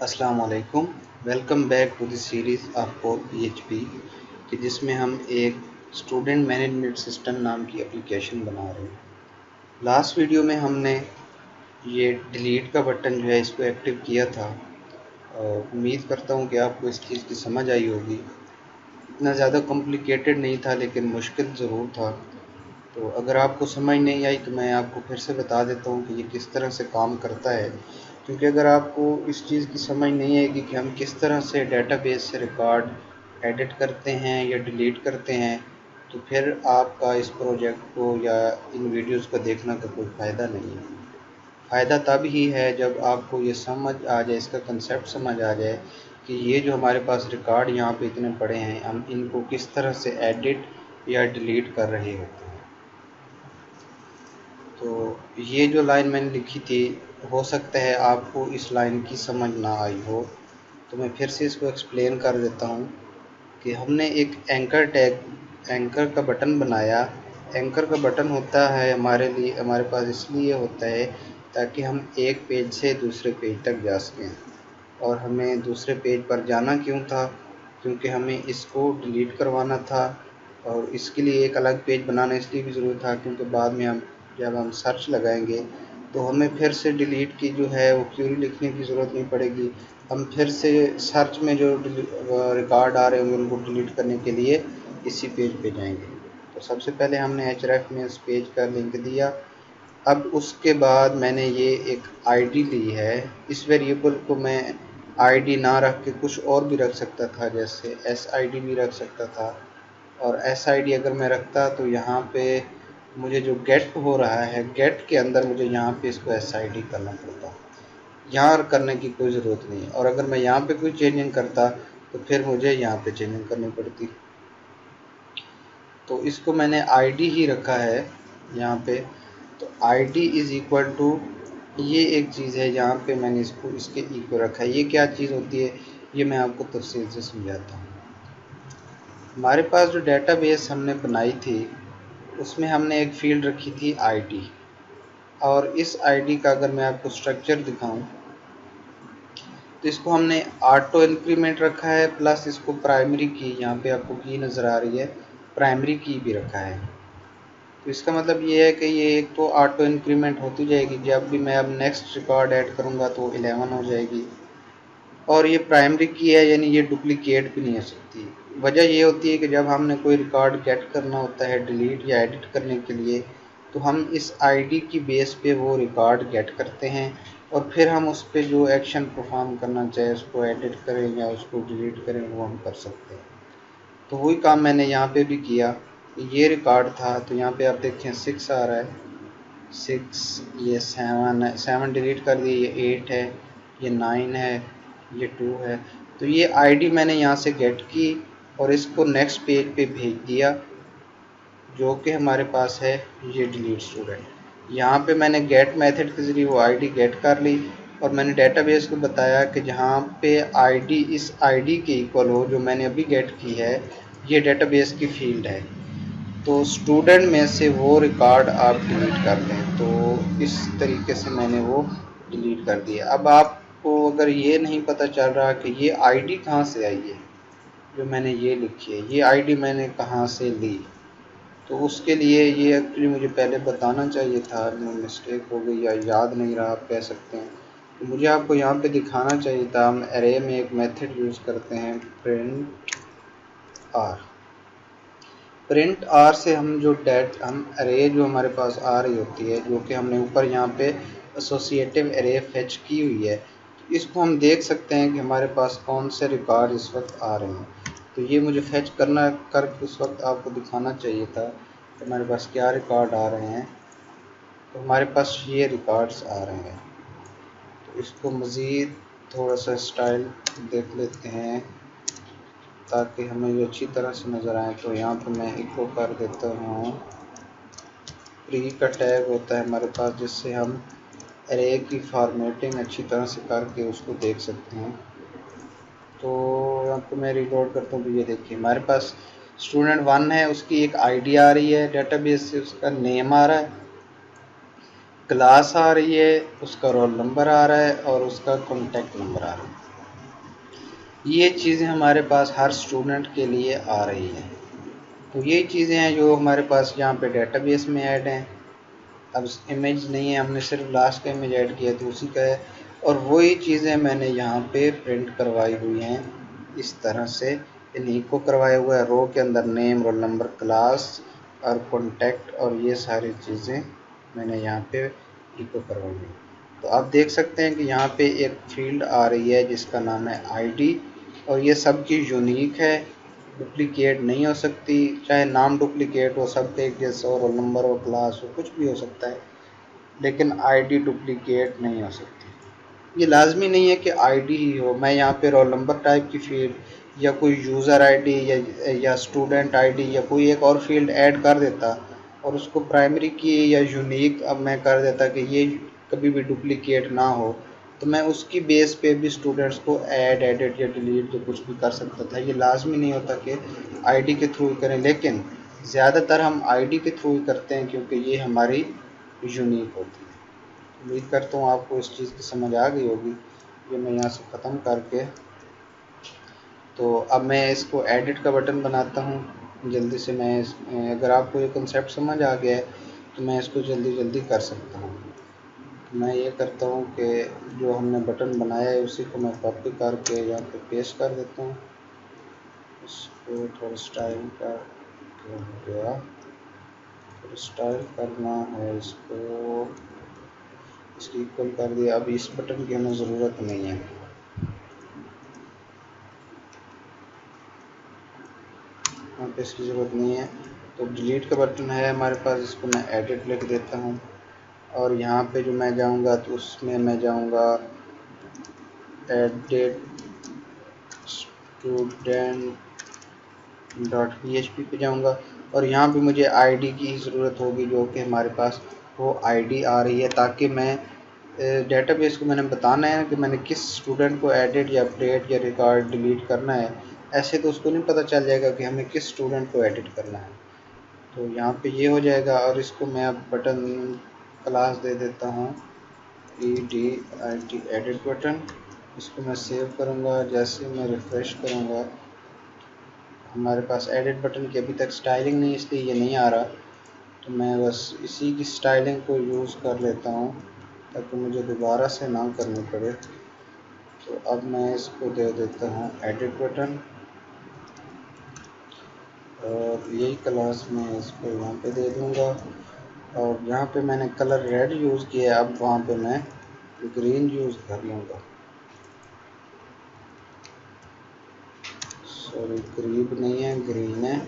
अस्सलाम वालेकुम। Welcome back to the series of core PHP कि जिसमें हम एक स्टूडेंट मैनेजमेंट सिस्टम नाम की एप्लीकेशन बना रहे हैं। लास्ट वीडियो में हमने ये डिलीट का बटन जो है इसको एक्टिव किया था और उम्मीद करता हूँ कि आपको इस चीज़ की समझ आई होगी। इतना ज़्यादा कॉम्प्लिकेटेड नहीं था लेकिन मुश्किल ज़रूर था। तो अगर आपको समझ नहीं आई तो मैं आपको फिर से बता देता हूँ कि ये किस तरह से काम करता है, क्योंकि अगर आपको इस चीज़ की समझ नहीं आएगी कि हम किस तरह से डेटाबेस से रिकॉर्ड एडिट करते हैं या डिलीट करते हैं, तो फिर आपका इस प्रोजेक्ट को या इन वीडियोस को देखने का कोई फ़ायदा नहीं है। फ़ायदा तब ही है जब आपको ये समझ आ जाए, इसका कंसेप्ट समझ आ जाए कि ये जो हमारे पास रिकॉर्ड यहाँ पे इतने पड़े हैं, हम इनको किस तरह से एडिट या डिलीट कर रहे होते हैं। तो ये जो लाइन मैंने लिखी थी, हो सकता है आपको इस लाइन की समझ ना आई हो, तो मैं फिर से इसको एक्सप्लेन कर देता हूँ कि हमने एक एंकर टैग, एंकर का बटन बनाया। एंकर का बटन होता है हमारे पास इसलिए होता है ताकि हम एक पेज से दूसरे पेज तक जा सकें। और हमें दूसरे पेज पर जाना क्यों था? क्योंकि हमें इसको डिलीट करवाना था, और इसके लिए एक अलग पेज बनाना इसलिए भी ज़रूरी था क्योंकि बाद में जब हम सर्च लगाएंगे तो हमें फिर से डिलीट की जो है वो क्वेरी लिखने की ज़रूरत नहीं पड़ेगी। हम फिर से सर्च में जो रिकॉर्ड आ रहे होंगे उनको डिलीट करने के लिए इसी पेज पे जाएंगे। तो सबसे पहले हमने href में उस पेज का लिंक दिया। अब उसके बाद मैंने ये एक आईडी ली है। इस वेरिएबल को मैं आईडी ना रख के कुछ और भी रख सकता था, जैसे एसआईडी भी रख सकता था। और एसआईडी अगर मैं रखता तो यहाँ पे मुझे जो गेट हो रहा है, गेट के अंदर मुझे यहाँ पे इसको एसआईडी करना पड़ता। यहाँ करने की कोई ज़रूरत नहीं है। और अगर मैं यहाँ पे कोई चेंजिंग करता तो फिर मुझे यहाँ पे चेंजिंग करनी पड़ती। तो इसको मैंने आईडी ही रखा है यहाँ पे। तो id इज़ इक्वल टू, ये एक चीज़ है यहाँ पे मैंने इसको इसके इक्वल रखा है। ये क्या चीज़ होती है ये मैं आपको तफसील से समझाता हूँ। हमारे पास जो डेटाबेस हमने बनाई थी उसमें हमने एक फील्ड रखी थी id, और इस id का अगर मैं आपको स्ट्रक्चर दिखाऊं तो इसको हमने ऑटो इंक्रीमेंट रखा है, प्लस इसको प्राइमरी की, यहाँ पे आपको की नज़र आ रही है, प्राइमरी की भी रखा है। तो इसका मतलब ये है कि ये एक तो ऑटो इंक्रीमेंट होती जाएगी, जब भी मैं अब नेक्स्ट रिकॉर्ड ऐड करूँगा तो 11 हो जाएगी। और ये प्राइमरी की है यानी ये डुप्लीकेट भी नहीं हो सकती। वजह ये होती है कि जब हमने कोई रिकॉर्ड गेट करना होता है डिलीट या एडिट करने के लिए, तो हम इस आईडी की बेस पे वो रिकॉर्ड गेट करते हैं और फिर हम उस पर जो एक्शन परफॉर्म करना चाहे, उसको एडिट करें या उसको डिलीट करें, वो हम कर सकते हैं। तो वही काम मैंने यहाँ पे भी किया। ये रिकॉर्ड था तो यहाँ पे आप देखें 6 आ रहा है, 6, ये 7 है, 7 डिलीट कर दिए, ये 8 है, ये 9 है, ये 2 है। तो ये आईडी मैंने यहाँ से गेट की और इसको नेक्स्ट पेज पे भेज दिया जो कि हमारे पास है ये डिलीट स्टूडेंट। यहाँ पे मैंने गेट मेथड के ज़रिए वो आईडी गेट कर ली और मैंने डेटाबेस को बताया कि जहाँ पे आईडी इस आईडी के इक्वल हो जो मैंने अभी गेट की है, ये डेटाबेस की फील्ड है, तो स्टूडेंट में से वो रिकॉर्ड आप डिलीट कर दें। तो इस तरीके से मैंने वो डिलीट कर दिया। अब आपको अगर ये नहीं पता चल रहा कि ये आईडी कहाँ से आई है जो मैंने ये लिखी है, ये आईडी मैंने कहाँ से ली, तो उसके लिए ये एक्चुअली मुझे पहले बताना चाहिए था, मिस्टेक हो गई या याद नहीं रहा आप कह सकते हैं। तो मुझे आपको यहाँ पे दिखाना चाहिए था। हम एरे में एक मेथड यूज़ करते हैं प्रिंट आर। प्रिंट आर से हम जो हम अरे जो हमारे पास आ रही होती है, जो कि हमने ऊपर यहाँ पे एसोसिएटिव अरे फेच की हुई है, तो इसको हम देख सकते हैं कि हमारे पास कौन से रिकॉर्ड इस वक्त आ रहे हैं। तो ये मुझे फेच करना करके उस वक्त आपको दिखाना चाहिए था कि हमारे पास क्या रिकॉर्ड आ रहे हैं। तो हमारे पास ये रिकॉर्ड्स आ रहे हैं। तो इसको मज़ीद थोड़ा सा स्टाइल देख लेते हैं ताकि हमें ये अच्छी तरह से नज़र आए। तो यहाँ पे मैं इको कर देता हूँ। प्री का टैग होता है हमारे पास जिससे हम एरे की फॉर्मेटिंग अच्छी तरह से करके उसको देख सकते हैं। तो यहाँ पे मैं रिलोड करता हूँ तो ये देखिए हमारे पास स्टूडेंट 1 है, उसकी एक आईडी आ रही है डेटाबेस से, उसका नेम आ रहा है, क्लास आ रही है, उसका रोल नंबर आ रहा है और उसका कॉन्टैक्ट नंबर आ रहा है। ये चीज़ें हमारे पास हर स्टूडेंट के लिए आ रही हैं। तो यही चीज़ें हैं जो हमारे पास यहाँ पे डेटाबेस में ऐड हैं। अब इमेज नहीं है, हमने सिर्फ लास्ट का इमेज ऐड किया तो उसी का है, और वही चीज़ें मैंने यहाँ पे प्रिंट करवाई हुई हैं इस तरह से। इन्हीं को करवाया हुआ है, रो के अंदर नेम, रोल नंबर, क्लास और कॉन्टैक्ट, और ये सारी चीज़ें मैंने यहाँ पे इको करवाई है। तो आप देख सकते हैं कि यहाँ पे एक फील्ड आ रही है जिसका नाम है आईडी, और ये सबकी यूनिक है, डुप्लीकेट नहीं हो सकती। चाहे नाम डुप्लीकेट हो, सब एक जैसा हो, रोल नंबर हो, क्लास हो, कुछ भी हो सकता है, लेकिन आईडी डुप्लीकेट नहीं हो सकती। ये लाजमी नहीं है कि आईडी ही हो। मैं यहाँ पे रोल नंबर टाइप की फील्ड या कोई यूज़र आईडी या स्टूडेंट आईडी या कोई एक और फील्ड ऐड कर देता, और उसको प्राइमरी की या यूनिक अब मैं कर देता कि ये कभी भी डुप्लीकेट ना हो, तो मैं उसकी बेस पे भी स्टूडेंट्स को ऐड, एडिट या डिलीट जो कुछ भी कर सकता था। ये लाजमी नहीं होता कि आईडी के थ्रू ही करें, लेकिन ज़्यादातर हम आईडी के थ्रू ही करते हैं क्योंकि ये हमारी यूनिक होती है। उम्मीद करता हूँ आपको इस चीज़ की समझ आ गई होगी। ये मैं यहाँ से ख़त्म करके, तो अब मैं इसको एडिट का बटन बनाता हूँ जल्दी से। अगर आपको ये कंसेप्ट समझ आ गया है तो मैं इसको जल्दी जल्दी कर सकता हूँ। मैं ये करता हूँ कि जो हमने बटन बनाया है उसी को मैं कॉपी करके यहाँ पे पेस्ट कर देता हूँ। इसको थोड़ा स्टाइल का हो गया, थोड़ा स्टाइल करना है, इसको इसकी इक्वल कर दिया। अब इस बटन की हमें ज़रूरत नहीं है, यहाँ पे इसकी ज़रूरत नहीं है। तो डिलीट का बटन है हमारे पास, इसको मैं एडिट लिख देता हूँ, और यहाँ पे जो मैं जाऊँगा तो उसमें मैं जाऊँगा एडिट स्टूडेंट डॉट PHP पे जाऊँगा, और यहाँ पे मुझे आईडी की ज़रूरत होगी जो कि हमारे पास वो आईडी आ रही है, ताकि मैं डेटाबेस को मैंने बताना है कि मैंने किस स्टूडेंट को एडिट या अपडेट या रिकॉर्ड डिलीट करना है। ऐसे तो उसको नहीं पता चल जाएगा कि हमें किस स्टूडेंट को एडिट करना है। तो यहाँ पे ये हो जाएगा, और इसको मैं अब बटन क्लास दे देता हूँ EDIT एडिट बटन। इसको मैं सेव करूँगा। जैसे मैं रिफ़्रेश करूँगा, हमारे पास एडिट बटन की अभी तक स्टाइलिंग नहीं, इसलिए ये नहीं आ रहा। तो मैं बस इसी की स्टाइलिंग को यूज़ कर लेता हूँ ताकि मुझे दोबारा से ना करनी पड़े। तो अब मैं इसको दे देता हूँ एडिट बटन, और यही क्लास मैं इसको यहाँ पे दे दूँगा, और यहाँ पे मैंने कलर रेड यूज़ किया है, अब वहाँ पे मैं ग्रीन यूज़ कर लूँगा। सॉरी, ग्रीन नहीं है, ग्रीन है।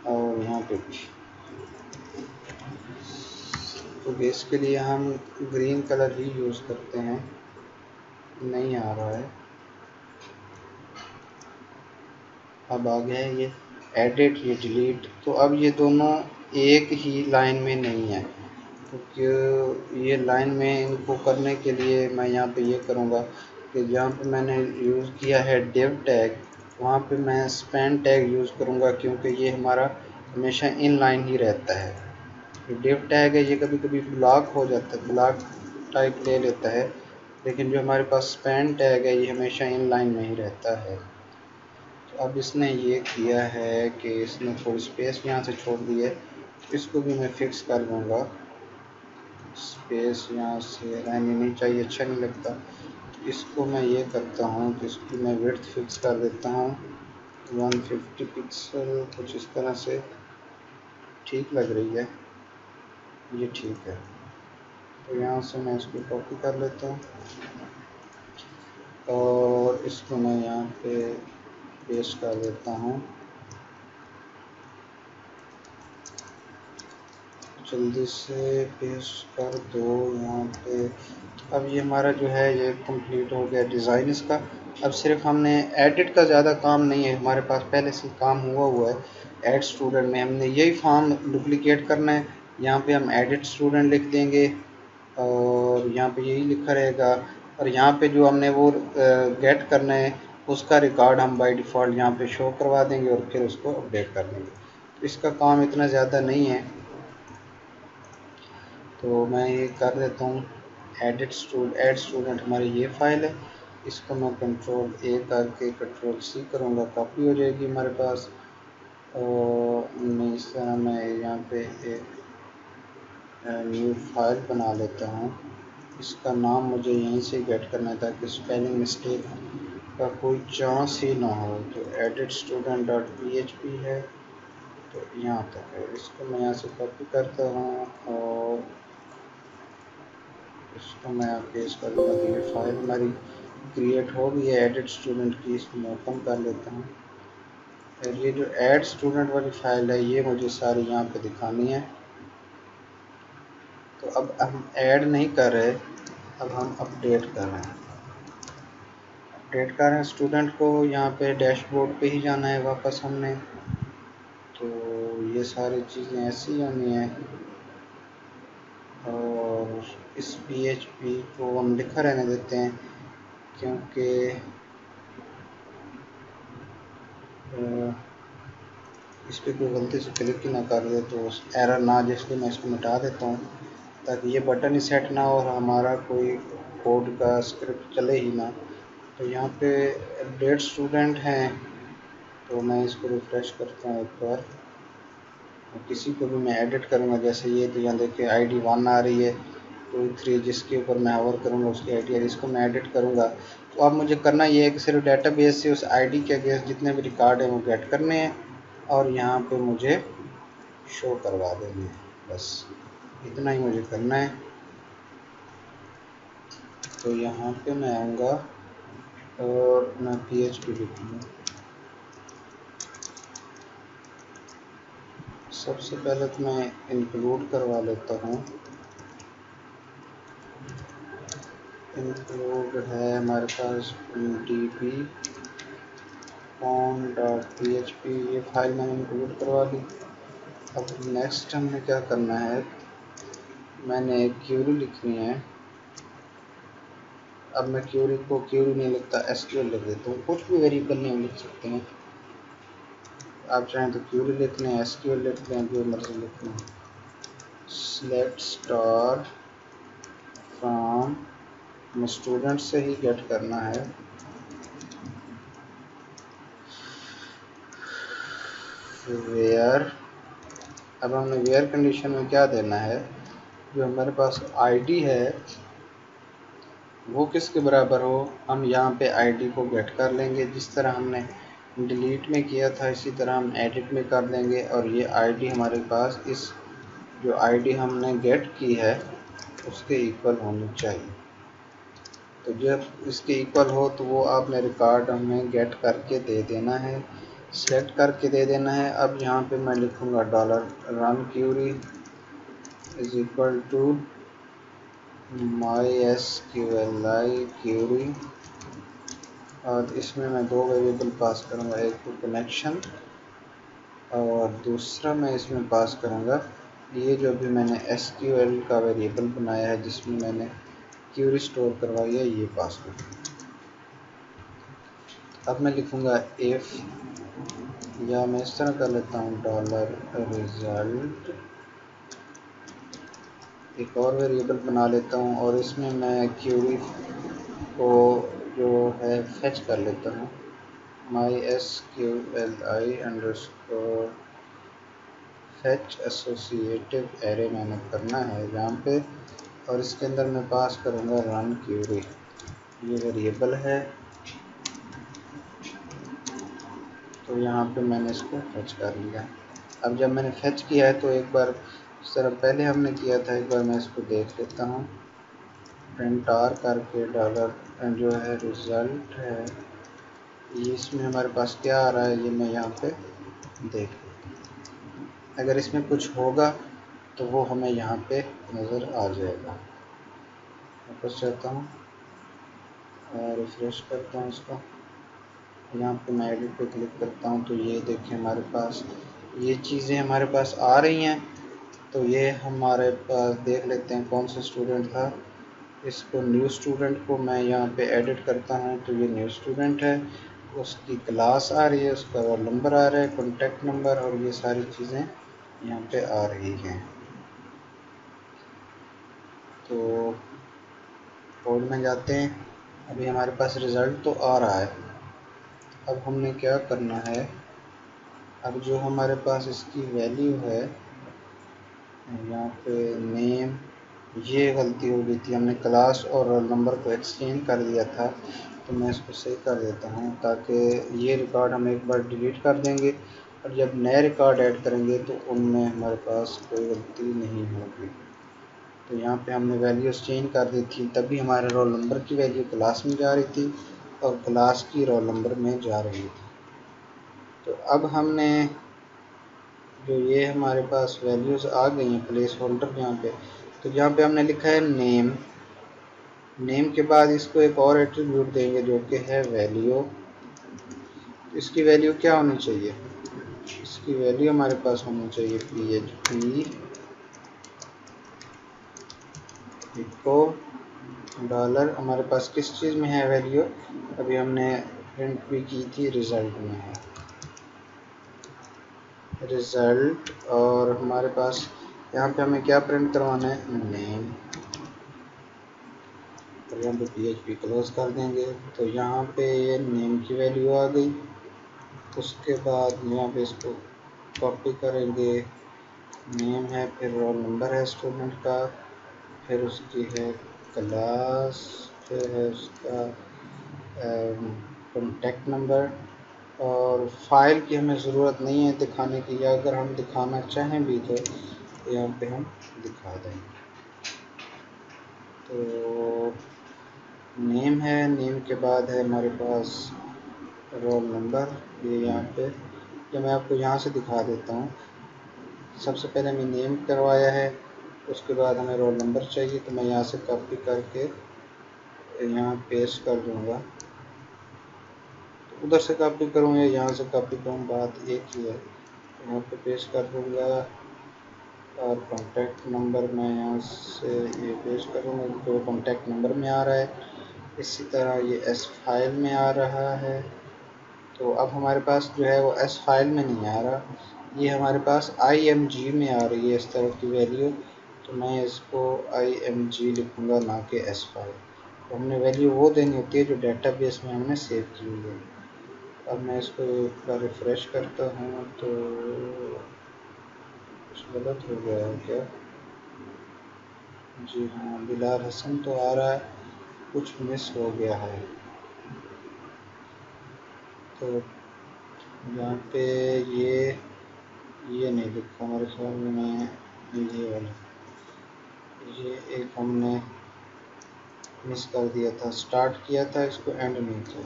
और यहाँ पे तो बेस के लिए हम ग्रीन कलर ही यूज़ करते हैं। नहीं आ रहा है, अब आ गया है ये एडिट, ये डिलीट। तो अब ये दोनों एक ही लाइन में नहीं है, तो ये लाइन में इनको करने के लिए मैं यहाँ पे ये करूँगा कि जहाँ पे मैंने यूज़ किया है div टैग, वहाँ पे मैं स्पैन टैग यूज़ करूँगा, क्योंकि ये हमारा हमेशा इन लाइन ही रहता है। जो div टैग है ये कभी कभी ब्लॉक हो जाता है, ब्लॉक टाइप ले लेता है, लेकिन जो हमारे पास स्पैन टैग है ये हमेशा इन लाइन में ही रहता है। तो अब इसने ये किया है कि इसने थोड़ी स्पेस यहाँ से छोड़ दी है, इसको भी मैं फिक्स कर दूँगा। स्पेस यहाँ से रहनी नहीं चाहिए, अच्छा नहीं लगता। तो इसको मैं ये करता हूँ कि इसकी मैं विड्थ फिक्स कर देता हूँ 150 पिक्सल, कुछ इस तरह से ठीक लग रही है, ये ठीक है। तो यहाँ से मैं इसको कॉपी कर लेता हूँ, और इसको मैं यहाँ पे पेस्ट कर देता हूँ। जल्दी से पेस्ट कर दो यहाँ पे। अब ये हमारा जो है ये कंप्लीट हो गया डिज़ाइन इसका। अब सिर्फ हमने एडिट का ज़्यादा काम नहीं है, हमारे पास पहले से काम हुआ है। ऐड स्टूडेंट में हमने यही फॉर्म डुप्लीकेट करना है, यहाँ पे हम एडिट स्टूडेंट लिख देंगे, और यहाँ पे यही लिखा रहेगा, और यहाँ पे जो हमने वो गेट करना है उसका रिकॉर्ड हम बाय डिफ़ॉल्ट यहाँ पे शो करवा देंगे, और फिर उसको अपडेट कर देंगे। तो इसका काम इतना ज़्यादा नहीं है, तो मैं ये कर देता हूँ। ऐड स्टूडेंट हमारी ये फ़ाइल है, इसको मैं कंट्रोल ए करके कंट्रोल सी करूँगा, कॉपी हो जाएगी हमारे पास। और मैं इस तरह मैं यहाँ पे एक न्यू फाइल बना लेता हूँ। इसका नाम मुझे यहीं से गेट करना है ताकि स्पेलिंग मिस्टेक का कोई चांस ही ना हो। तो एडिट स्टूडेंट डॉट PHP है, तो यहाँ तक है। इसको मैं यहाँ से कॉपी करता हूँ और इसको मैं पेस्ट कर दूँगा। तो ये फाइल हमारी क्रिएट हो गई है एडिट स्टूडेंट की। इसको मैं ओपन कर लेता हूँ। और ये जो ऐड स्टूडेंट वाली फाइल है ये मुझे सारी यहाँ पे दिखानी है। तो अब हम ऐड नहीं कर रहे, अब हम अपडेट कर रहे हैं। अपडेट कर रहे हैं स्टूडेंट को, यहाँ पे डैशबोर्ड पे ही जाना है वापस हमने। तो ये सारी चीज़ें ऐसी होनी है। और इस PHP को हम लिखा रहने देते हैं क्योंकि इस पर कोई गलती से क्लिक ही ना कर दे तो एरर ना आ जाए, इसलिए मैं इसको मिटा देता हूँ ताकि ये बटन ही सेट ना हो और हमारा कोई कोड का स्क्रिप्ट चले ही ना। तो यहाँ पे अपडेट स्टूडेंट हैं, तो मैं इसको रिफ़्रेश करता हूँ एक बार। किसी को भी मैं एडिट करूँगा, जैसे ये तो यहाँ देखिए ID 1 आ रही है, 2 3 जिसके ऊपर मैं होवर करूँगा उसकी ID है, इसको मैं एडिट करूँगा। तो अब मुझे करना ये है कि सिर्फ डेटाबेस से उस ID के अगेंस्ट जितने भी रिकॉर्ड हैं वो गेट करने हैं और यहाँ पे मुझे शो करवा देने हैं। बस इतना ही मुझे करना है। तो यहाँ पे मैं आऊँगा और मैं PHP लिखूँगा। सबसे पहले तो मैं इंक्लूड करवा लेता हूँ। इंक्लूड है हमारे पास db form.php, ये फाइल मैंने इंक्लूड करवा ली। अब नेक्स्ट हमने क्या करना है, मैंने एक क्यूरी लिखनी है। अब मैं क्यूरी को क्यूरी नहीं लिखता, SQL लिख देता हूँ। कुछ भी वेरिएबल नहीं लिख सकते हैं, आप चाहें तो क्यूरी लिख लें, SQL लिख लें, जो मर्जी लिख लें। सेलेक्ट स्टार फ्रॉम स्टूडेंट से ही गेट करना है। वेयर, अब हमने वेयर कंडीशन में क्या देना है, जो हमारे पास ID है वो किसके बराबर हो, हम यहाँ पे ID को गेट कर लेंगे। जिस तरह हमने डिलीट में किया था इसी तरह हम एडिट में कर देंगे। और ये ID हमारे पास इस जो ID हमने गेट की है उसके इक्वल होनी चाहिए। तो जब इसके इक्वल हो तो वो आपने रिकॉर्ड हमें गेट करके दे देना है, सेलेक्ट करके दे देना है। अब यहाँ पे मैं लिखूँगा $run query is equal to MySQLi query, और इसमें मैं दो वेरिएबल पास करूँगा, एक तो कनेक्शन और दूसरा मैं इसमें पास करूँगा ये जो भी मैंने SQL का वेरिएबल बनाया है जिसमें मैंने क्यूरी स्टोर करवाई है, ये पास करूँगा। अब मैं लिखूँगा इफ़, या मैं इस तरह कर लेता हूँ $result, एक और वेरिएबल बना लेता हूँ और इसमें मैं क्यूरी को जो है फेच कर लेता हूँ। MySQLi underscore fetch associative array मैंने करना है यहाँ पे, और इसके अंदर मैं पास करूँगा रन क्यूरी, ये वेरिएबल है। तो यहाँ पे मैंने इसको फेच कर लिया। अब जब मैंने फेच किया है तो एक बार इस तरह पहले हमने किया था, एक बार मैं इसको देख लेता हूँ। प्रिंट आर करके डॉलर जो है रिज़ल्ट है, ये इसमें हमारे पास क्या आ रहा है ये मैं यहाँ पे देख लेता हूँ। अगर इसमें कुछ होगा तो वो हमें यहाँ पे नज़र आ जाएगा। वापस जाता हूँ और रिफ्रेश करता हूँ इसको, यहाँ पे मैं एडिट पे क्लिक करता हूँ तो ये देखें हमारे पास ये चीज़ें हमारे पास आ रही हैं। तो ये हमारे पास देख लेते हैं कौन सा स्टूडेंट था। इसको न्यू स्टूडेंट को मैं यहाँ पे एडिट करता हूँ तो ये न्यू स्टूडेंट है, उसकी क्लास आ रही है, उसका रोल नंबर आ रहा है, कॉन्टैक्ट नंबर, और ये सारी चीज़ें यहाँ पे आ रही हैं। तो कोड में जाते हैं अभी हमारे पास रिज़ल्ट तो आ रहा है। अब हमने क्या करना है, अब जो हमारे पास इसकी वैल्यू है यहाँ पे नेम, ये गलती हो गई थी, हमने क्लास और रोल नंबर को एक्सचेंज कर दिया था। तो मैं इसको सही कर देता हूँ ताकि ये रिकॉर्ड हम एक बार डिलीट कर देंगे और जब नए रिकॉर्ड ऐड करेंगे तो उनमें हमारे पास कोई गलती नहीं होगी। तो यहाँ पे हमने वैल्यूज़ चेंज कर दी थी, तभी हमारे रोल नंबर की वैल्यू क्लास में जा रही थी और क्लास की रोल नंबर में जा रही थी। तो अब हमने जो ये हमारे पास वैल्यूज़ आ गई हैं प्लेस होल्डर यहाँ पे, तो यहाँ पे हमने लिखा है नेम। नेम के बाद इसको एक और एट्रीब्यूट देंगे जो कि है वैल्यू। इसकी वैल्यू क्या होनी चाहिए, इसकी वैल्यू हमारे पास होनी चाहिए PHP इको डॉलर। हमारे पास किस चीज़ में है वैल्यू, अभी हमने प्रिंट भी की थी, रिज़ल्ट में है रिज़ल्ट। और हमारे पास यहाँ पे हमें क्या प्रिंट करवाना है, नेम। और यहाँ पे PHP क्लोज कर देंगे। तो यहाँ पे ये नेम की वैल्यू आ गई। उसके बाद यहाँ पे इसको कॉपी करेंगे, नेम है, फिर रोल नंबर है स्टूडेंट का, फिर उसकी है क्लास, फिर है उसका कॉन्टैक्ट नंबर। और फाइल की हमें ज़रूरत नहीं है दिखाने की, या अगर हम दिखाना चाहें भी तो यहाँ पे हम दिखा देंगे। तो नेम है, नेम के बाद है हमारे पास रोल नंबर, ये यहाँ पे, ये मैं आपको यहाँ से दिखा देता हूँ। सबसे पहले हमें नेम करवाया है, उसके बाद हमें रोल नंबर चाहिए, तो मैं यहाँ से कॉपी करके यहाँ पेस्ट कर दूँगा। तो उधर से कॉपी करूँ या यहाँ से कॉपी करूँ, बात एक ही है। यहाँ पे पेस्ट कर दूँगा और कॉन्टैक्ट नंबर मैं यहाँ से ये पेस्ट करूँगा तो कॉन्टैक्ट नंबर में आ रहा है। इसी तरह ये एस फाइल में आ रहा है। तो अब हमारे पास जो है वो एस फाइल में नहीं आ रहा, ये हमारे पास IMG में आ रही है इस तरह की वैल्यू। तो मैं इसको IMG लिखूँगा, ना कि एस फाइल। तो हमने वैल्यू वो देनी होती है जो डेटाबेस में हमने सेव की हुई है। अब मैं इसको एक बार रिफ़्रेश करता हूँ तो कुछ गलत हो गया है क्या, जी हाँ, बिलाल हसन तो आ रहा है, कुछ मिस हो गया है। तो यहाँ पे ये नहीं लिखा हमारे ख्याल में, ये वाला, ये एक हमने मिस कर दिया था, स्टार्ट किया था इसको, एंड नहीं किया।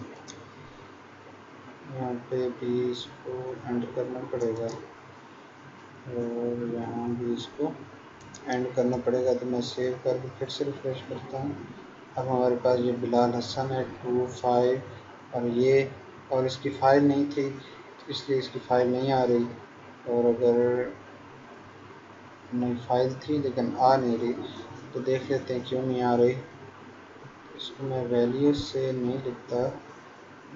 यहाँ पे भी इसको एंड करना पड़ेगा और यहाँ भी इसको एंड करना पड़ेगा। तो मैं सेव करके फिर से रिफ्रेश करता हूँ। अब हमारे पास ये बिलाल हसन है 25, और ये, और इसकी फ़ाइल नहीं थी इसलिए इसकी फ़ाइल नहीं आ रही। और अगर नहीं, फ़ाइल थी लेकिन आ नहीं रही, तो देख लेते हैं क्यों नहीं आ रही। इसको मैं वैल्यू से नहीं लिखता,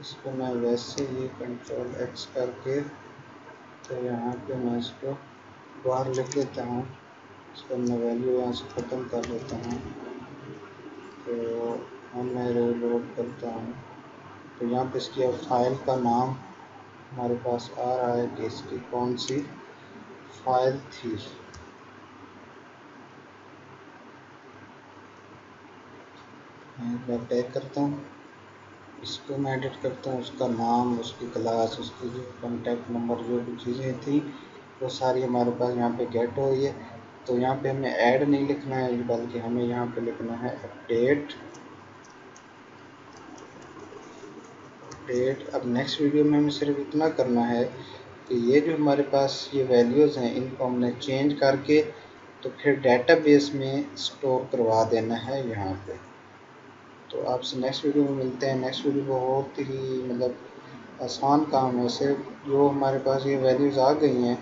इसको मैं वैसे ही Ctrl+X करके, तो यहाँ पे मैं इसको बाहर लिख लेता हूँ। इसको मैं वैल्यू यहाँ से ख़त्म कर लेता हूँ। तो हम मैं रीलोड करता हूँ, तो यहाँ पे इसकी अब फ़ाइल का नाम हमारे पास आ रहा है कि इसकी कौन सी फ़ाइल थी। मैं एक बार बैक करता हूँ, इसको मैं एडिट करता हूँ, उसका नाम, उसकी क्लास, उसकी जो कॉन्टैक्ट नंबर, जो भी चीज़ें थी वो सारी हमारे पास यहाँ पे गेट हो रही है। तो यहाँ पे हमें ऐड नहीं लिखना है, बल्कि हमें यहाँ पे लिखना है अपडेट। अब नेक्स्ट वीडियो में हमें सिर्फ इतना करना है कि ये जो हमारे पास ये वैल्यूज़ हैं, इनको हमने चेंज करके तो फिर डेटाबेस में स्टोर करवा देना है यहाँ पे। तो आपसे नेक्स्ट वीडियो में मिलते हैं। नेक्स्ट वीडियो बहुत ही मतलब आसान काम है, सिर्फ जो हमारे पास ये वैल्यूज़ आ गई हैं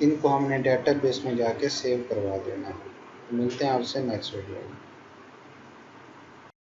इनको हमने डेटाबेस में जाके सेव करवा देना है। मिलते हैं आपसे नेक्स्ट वीडियो में।